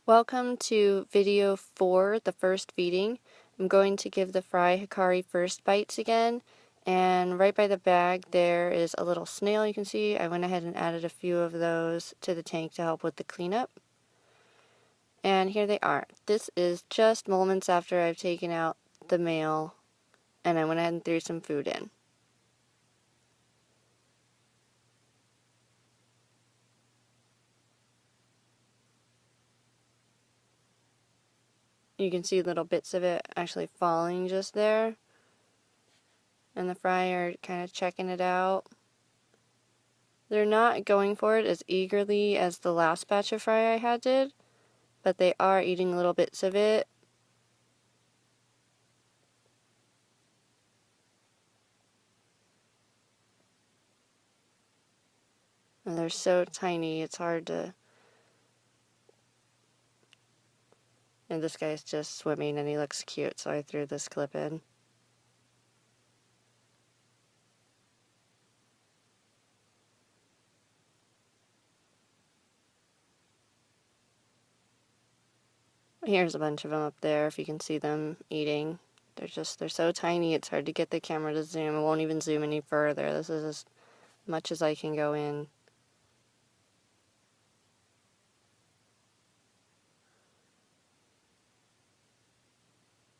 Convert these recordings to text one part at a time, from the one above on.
Welcome to video 4, the first feeding. I'm going to give the fry Hikari first bites again, and right by the bag there is a little snail you can see. I went ahead and added a few of those to the tank to help with the cleanup. And here they are. This is just moments after I've taken out the male, and I went ahead and threw some food in. You can see little bits of it actually falling just there. And the fry are kind of checking it out. They're not going for it as eagerly as the last batch of fry I had did, but they are eating little bits of it. And they're so tiny, it's hard to... And this guy's just swimming and he looks cute, so I threw this clip in. Here's a bunch of them up there, if you can see them eating. They're so tiny, it's hard to get the camera to zoom. It won't even zoom any further. This is as much as I can go in.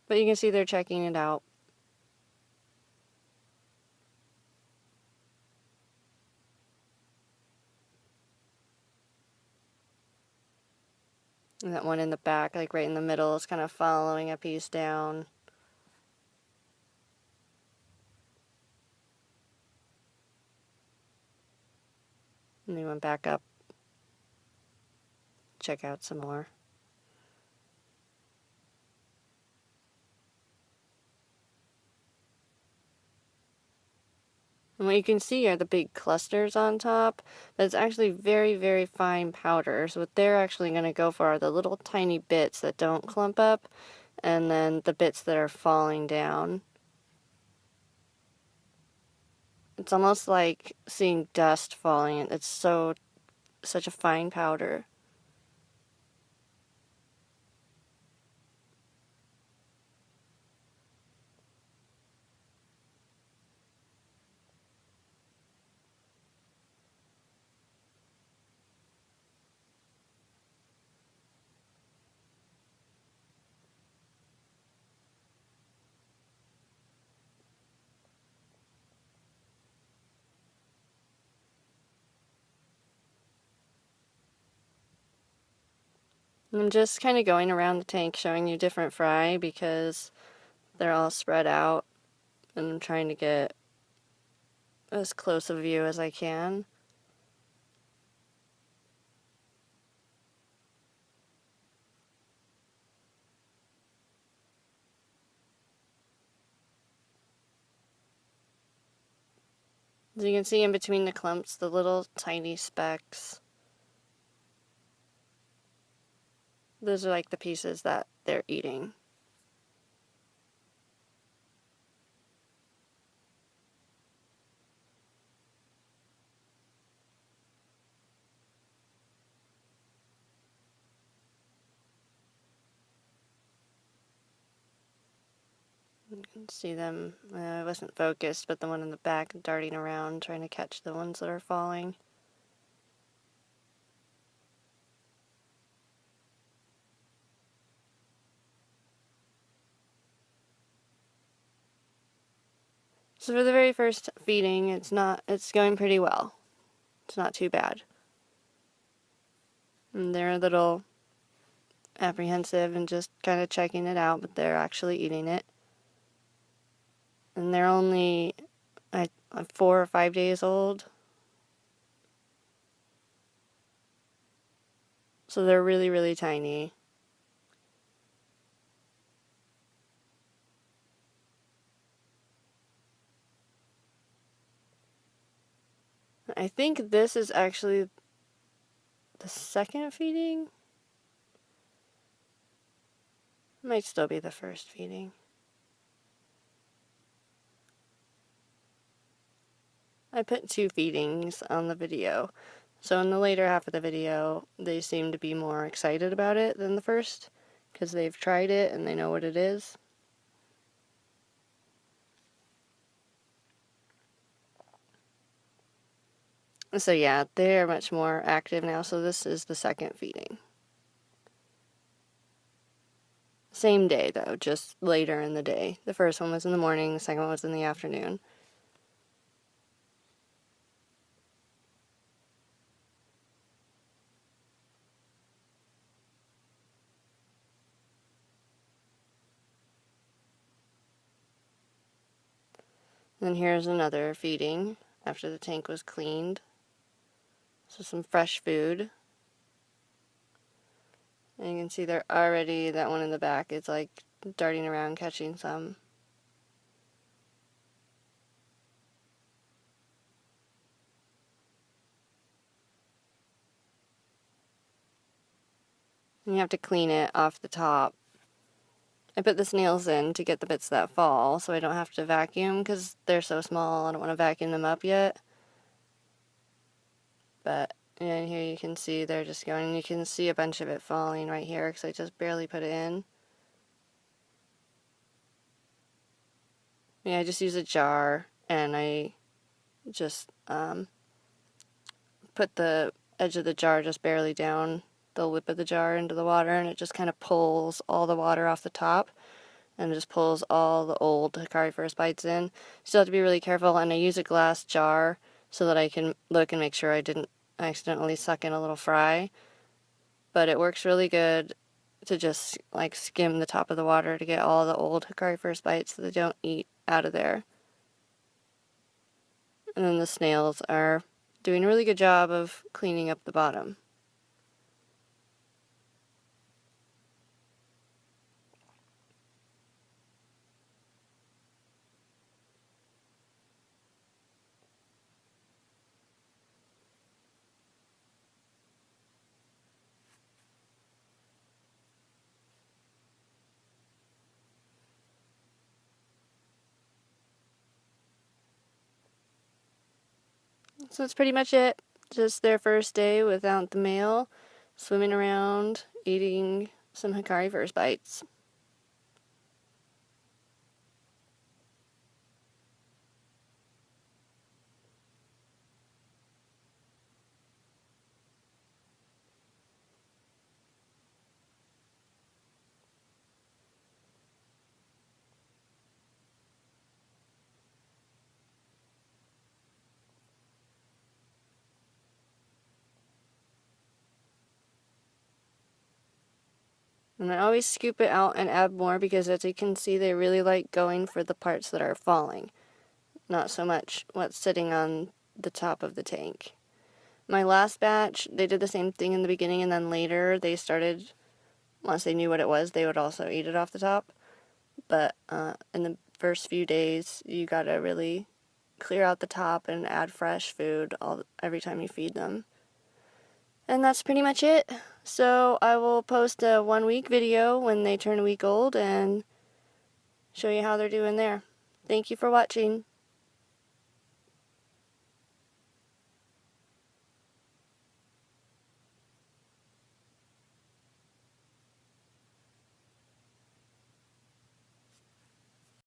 But you can see they're checking it out. And that one in the back, like right in the middle, is kind of following a piece down. And they went back up. Check out some more. And what you can see are the big clusters on top, but it's actually very, very fine powder. So what they're actually going to go for are the little tiny bits that don't clump up, and then the bits that are falling down. It's almost like seeing dust falling. It's such a fine powder. I'm just kind of going around the tank showing you different fry because they're all spread out, and I'm trying to get as close a view as I can. As you can see in between the clumps, the little tiny specks. Those are like the pieces that they're eating. You can see them, I wasn't focused, but the one in the back darting around trying to catch the ones that are falling. So for the very first feeding, it's going pretty well. It's not too bad. And they're a little apprehensive and just kind of checking it out, but they're actually eating it. And they're only 4 or 5 days old. So they're really, really tiny. I think this is actually the second feeding. Might still be the first feeding. I put 2 feedings on the video. So in the later half of the video, they seem to be more excited about it than the first, because they've tried it and they know what it is. So yeah, they're much more active now, so this is the second feeding. Same day though, just later in the day. The first one was in the morning, the second one was in the afternoon. Then here's another feeding after the tank was cleaned. So some fresh food. And you can see they're already, that one in the back is like darting around catching some. And you have to clean it off the top. I put the snails in to get the bits that fall so I don't have to vacuum because they're so small. I don't want to vacuum them up yet. But yeah, here you can see they're just going. You can see a bunch of it falling right here because I just barely put it in. Yeah, I just use a jar and I just put the edge of the jar just barely down the lip of the jar into the water, and it just kind of pulls all the water off the top and it just pulls all the old Hikari first bites in. Still have to be really careful, and I use a glass jar so that I can look and make sure I didn't accidentally suck in a little fry. But it works really good to just like skim the top of the water to get all the old Hikari first bites so they don't eat out of there. And then the snails are doing a really good job of cleaning up the bottom. So that's pretty much it. Just their first day without the male, swimming around, eating some Hikari first bites. And I always scoop it out and add more because, as you can see, they really like going for the parts that are falling, not so much what's sitting on the top of the tank. My last batch, they did the same thing in the beginning, and then later they started, once they knew what it was, they would also eat it off the top. But in the first few days, you gotta really clear out the top and add fresh food every time you feed them. And that's pretty much it. So I will post a 1 week video when they turn a week old and show you how they're doing there. Thank you for watching.